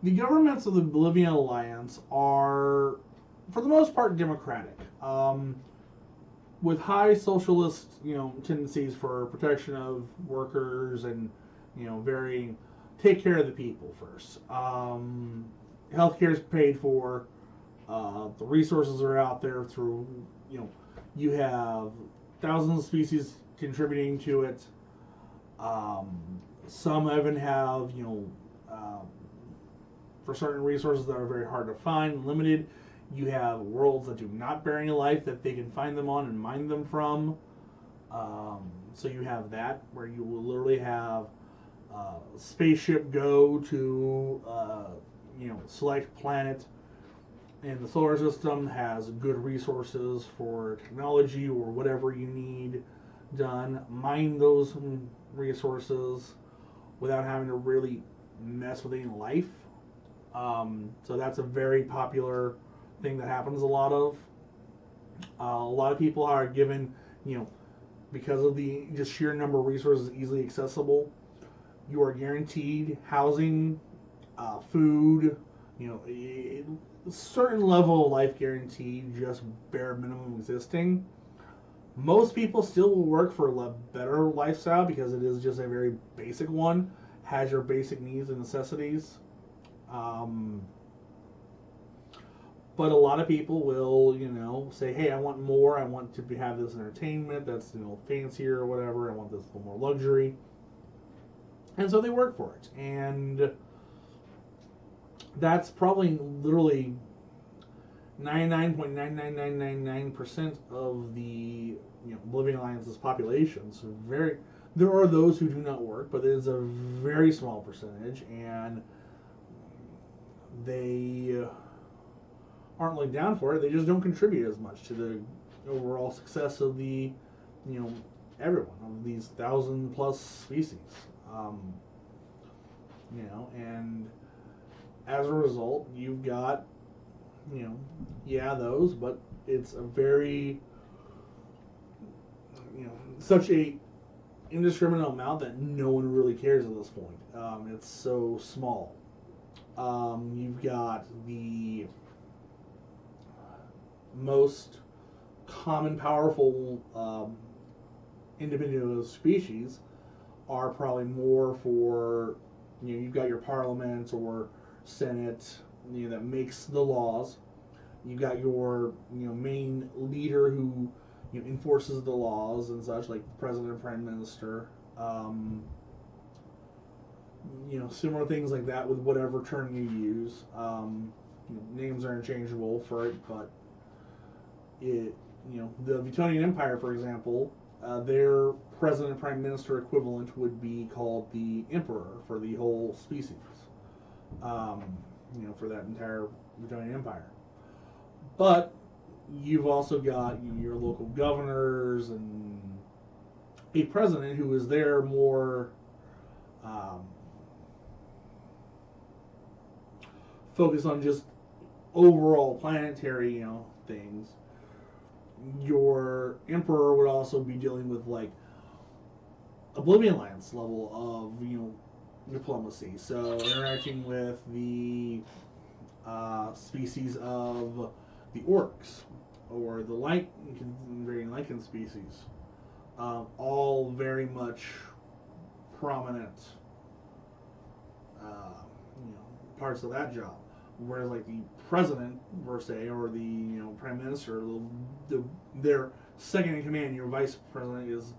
The governments of the Bolivian Alliance are, for the most part, democratic, with high socialist, tendencies for protection of workers and, very take care of the people first. Healthcare is paid for. The resources are out there through, you have thousands of species contributing to it. Some even have, for certain resources that are very hard to find, limited. You have worlds that do not bear any life that they can find them on and mine them from. So you have that where you will literally have a spaceship go to select planet in the solar system, has good resources for technology or whatever you need done. Mine those resources without having to really mess with any life. So that's a very popular thing that happens a lot of. A lot of people are given, because of the just sheer number of resources easily accessible, you are guaranteed housing, food, a certain level of life guaranteed, just bare minimum existing. Most people still will work for a better lifestyle because it is just a very basic one, has your basic needs and necessities. But a lot of people will, say, hey, I want more. I want to have this entertainment that's, fancier or whatever. I want this a little more luxury. And so they work for it. And that's probably literally 99.99999% of the Bolivian Alliance's population. So there are those who do not work, but it is a very small percentage, and they aren't like down for it. They just don't contribute as much to the overall success of the everyone of these 1,000+ species. And as a result, you've got those, but it's a very such a indiscriminate amount that no one really cares at this point. It's so small. You've got the most common, powerful individual species are probably more for, you've got your parliament or senate, that makes the laws. You've got your, main leader who, enforces the laws and such, like the president and prime minister. Similar things like that with whatever term you use. Names are interchangeable for it, but the Vitonian Empire, for example, their president and prime minister equivalent would be called the emperor for the whole species. For that entire Vitonian Empire. But you've also got your local governors and a president who is there more focused on just overall planetary, things. Your emperor would also be dealing with like Oblivion Alliance level of diplomacy. So interacting with the species of the orcs or the very lichen species, all very much prominent parts of that job. Whereas like the president per se or the prime minister, their second in command, your vice president is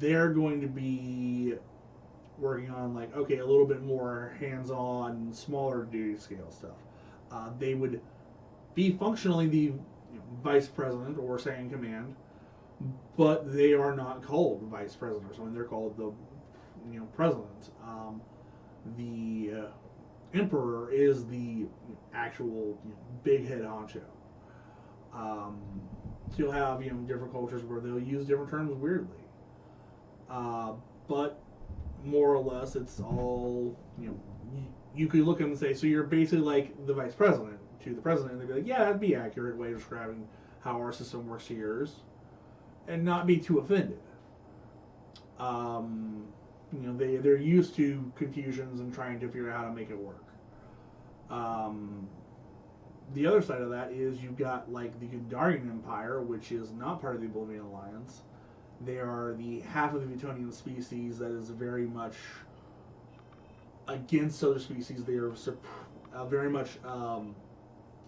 they're going to be working on like a little bit more hands-on, smaller duty scale stuff. They would be functionally the vice president or second in command, but they are not called vice president or something. They're called the president. The emperor is the actual big head honcho. So you'll have different cultures where they'll use different terms weirdly, but more or less it's all you could look at them and say, so you're basically like the vice president to the president, and they'd be like, yeah, that'd be an accurate way of describing how our system works to yours, and not be too offended. they're used to confusions and trying to figure out how to make it work. Um, the other side of that is you've got like the Gundarian Empire, which is not part of the Oblivion Alliance. They are the half of the Newtonian species that is very much against other species. They are very much,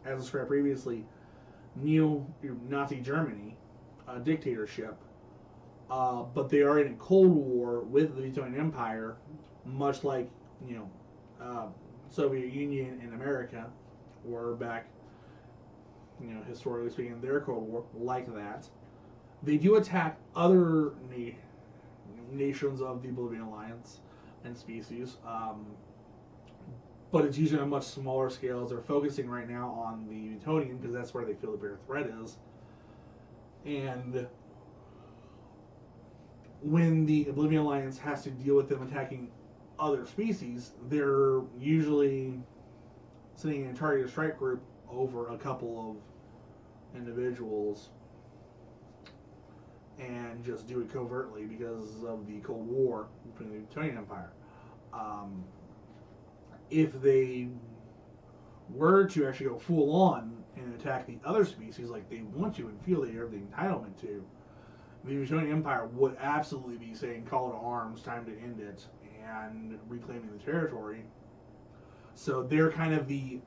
as described previously, neo-Nazi Germany dictatorship. But they are in a Cold War with the Newtonian Empire, much like Soviet Union and America were back, historically speaking, their Cold War, like that. They do attack other nations of the Oblivion Alliance and species, but it's usually on a much smaller scale. They're focusing right now on the Newtonian because that's where they feel the bigger threat is. And when the Oblivion Alliance has to deal with them attacking other species, they're usually sending a targeted strike group over a couple of individuals and just do it covertly because of the Cold War between the Newtonian Empire. If they were to actually go full on and attack the other species like they want to and feel they have the entitlement to, the Newtonian Empire would absolutely be saying call to arms, time to end it, and reclaiming the territory. So they're kind of the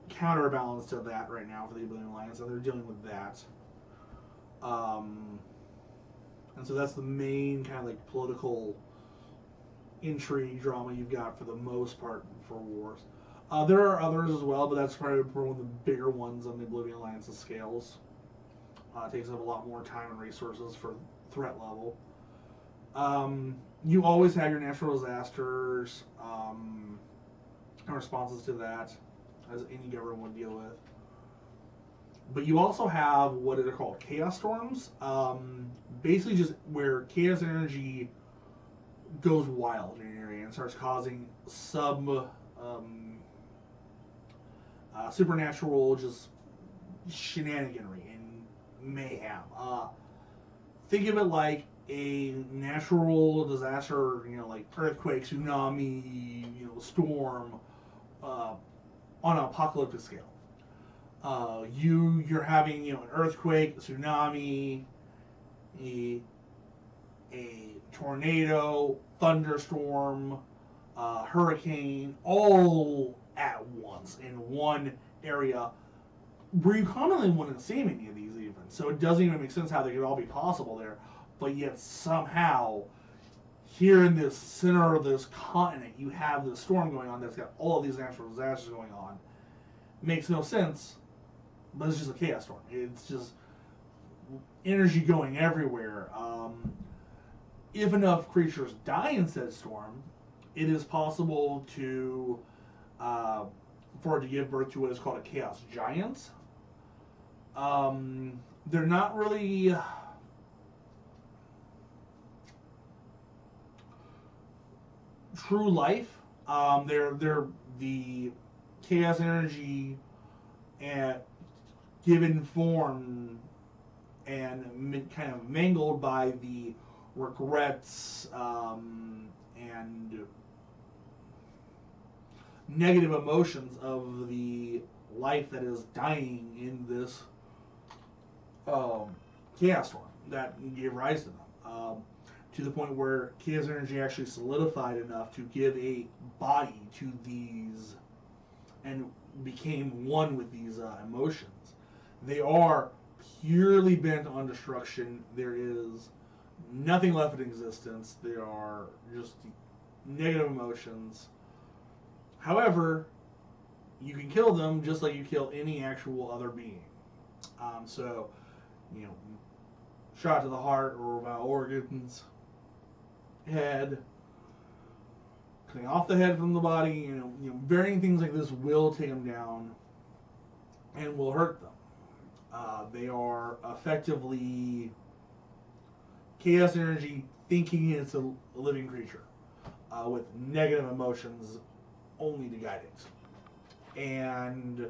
counterbalance to that right now for the Oblivion Alliance, so they're dealing with that. And so that's the main kind of like political intrigue drama you've got for the most part for wars. There are others as well, but that's probably one of the bigger ones on the Oblivion Alliance's scales. It takes up a lot more time and resources for threat level. You always have your natural disasters and responses to that, as any government would deal with. But you also have what are called chaos storms. Basically just where chaos energy goes wild in an area and starts causing supernatural just shenaniganry and mayhem. Think of it like a natural disaster, like earthquake, tsunami, storm, on an apocalyptic scale. You're having an earthquake, a tsunami, a tornado, thunderstorm, hurricane, all at once in one area where you commonly wouldn't see any of these even. So it doesn't even make sense how they could all be possible there. But yet somehow, here in this center of this continent, you have this storm going on that's got all of these natural disasters going on. Makes no sense, but it's just a chaos storm. It's just energy going everywhere. If enough creatures die in said storm, it is possible to for it to give birth to what is called a chaos giant. They're not really true life. They're the chaos energy and given form and kind of mangled by the regrets and negative emotions of the life that is dying in this chaos storm that gave rise to them. To the point where chaos energy actually solidified enough to give a body to these and became one with these emotions. They are purely bent on destruction. There is nothing left in existence. They are just negative emotions. However, you can kill them just like you kill any actual other being. So, shot to the heart or vital organs, head, cutting off the head from the body, varying things like this will take them down and will hurt them. They are effectively chaos energy thinking it's a living creature with negative emotions only to guide it. And,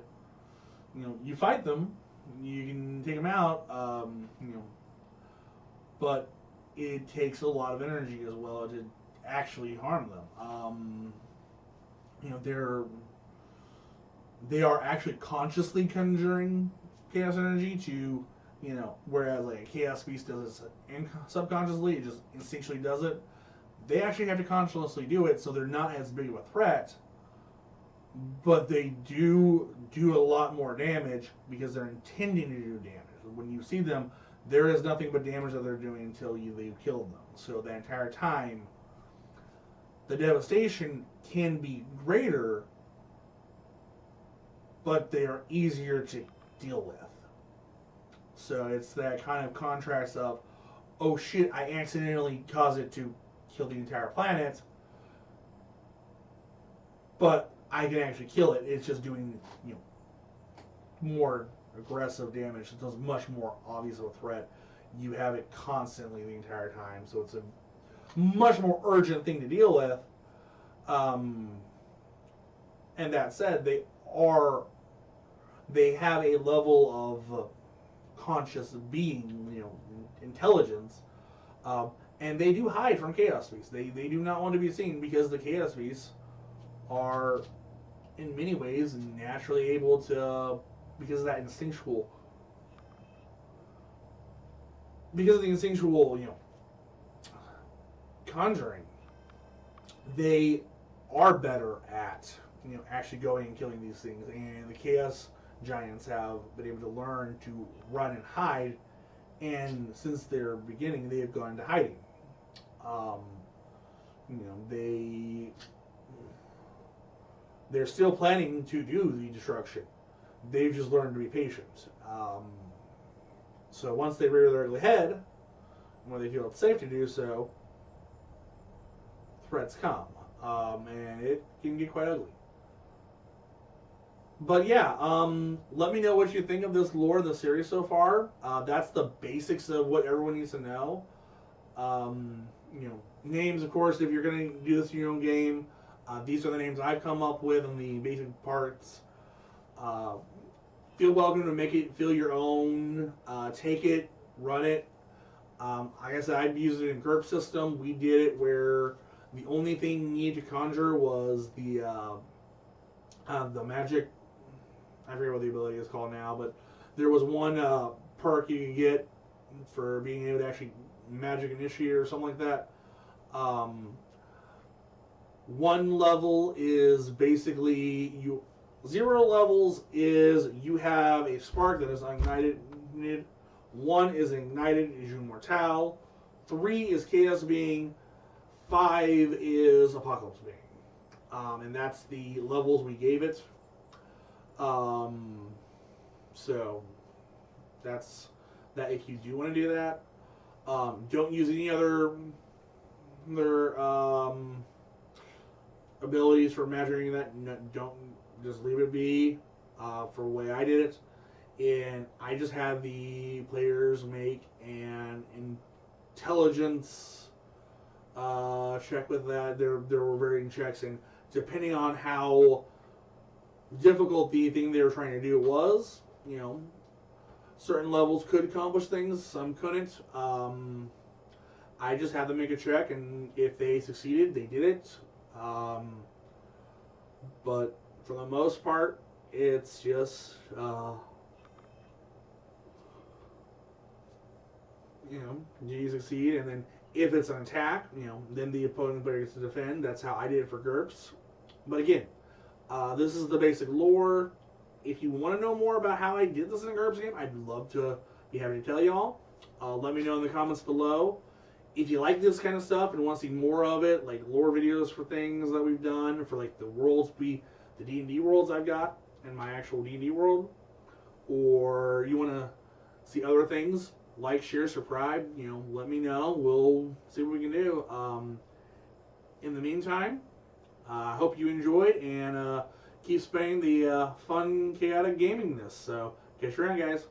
you fight them, you can take them out, but it takes a lot of energy as well to actually harm them. You know, they are actually consciously conjuring chaos energy to, you know, whereas like a chaos beast does it subconsciously, it just instinctually does it. They actually have to consciously do it, so they're not as big of a threat, but they do a lot more damage because they're intending to do damage. When you see them, there is nothing but damage that they're doing until you killed them. So the entire time, the devastation can be greater, but they are easier to deal with. So it's that kind of contrast of, oh shit, I accidentally caused it to kill the entire planet, but I can actually kill it. It's just doing, you know, more aggressive damage. It does much more obvious of a threat. You have it constantly the entire time, so it's a much more urgent thing to deal with. And that said, they have a level of conscious being, you know, intelligence, and they do hide from Chaos Beasts. They do not want to be seen because the Chaos Beasts are, in many ways, naturally able to, because of that instinctual, because of the instinctual, you know, conjuring, they are better at, you know, actually going and killing these things. And the Chaos Giants have been able to learn to run and hide, and since their beginning, they have gone into hiding. You know, they're still planning to do the destruction. They've just learned to be patient. So once they rear their ugly head, when they feel it's safe to do so, threats come, and it can get quite ugly. But yeah, let me know what you think of this lore in the series so far. That's the basics of what everyone needs to know. You know, names, of course, if you're going to do this in your own game, these are the names I've come up with and the basic parts. Feel welcome to make it feel your own. Take it, run it. Like I said, I've used it in GURP system. We did it where the only thing you need to conjure was the magic. I forget what the ability is called now, but there was one perk you could get for being able to actually magic initiate or something like that. One level is basically 0 levels is you have a spark that is ignited. 1 is ignited Ezhune-Mortal. 3 is chaos being. 5 is apocalypse being. And that's the levels we gave it. So that's that. If you do want to do that, don't use any other abilities for measuring that. No, don't, just leave it be for the way I did it. And I just had the players make an intelligence check with that. There were varying checks, and depending on how difficult the thing they were trying to do was, you know, certain levels could accomplish things, some couldn't. I just had them make a check, and if they succeeded, they did it. But for the most part, it's just, you know, you succeed, and then if it's an attack, you know, then the opposing player gets to defend. That's how I did it for GURPS. But again, this is the basic lore. If you want to know more about how I did this in a GURPS game, I'd love to be happy to tell y'all. Let me know in the comments below. If you like this kind of stuff and want to see more of it, like lore videos for things that we've done, for like the worlds, the D&D worlds I've got in my actual D&D world, or you want to see other things, like, share, subscribe, you know, let me know. We'll see what we can do. In the meantime, I hope you enjoyed, and keep spending the fun, chaotic gamingness. So, catch you around, guys.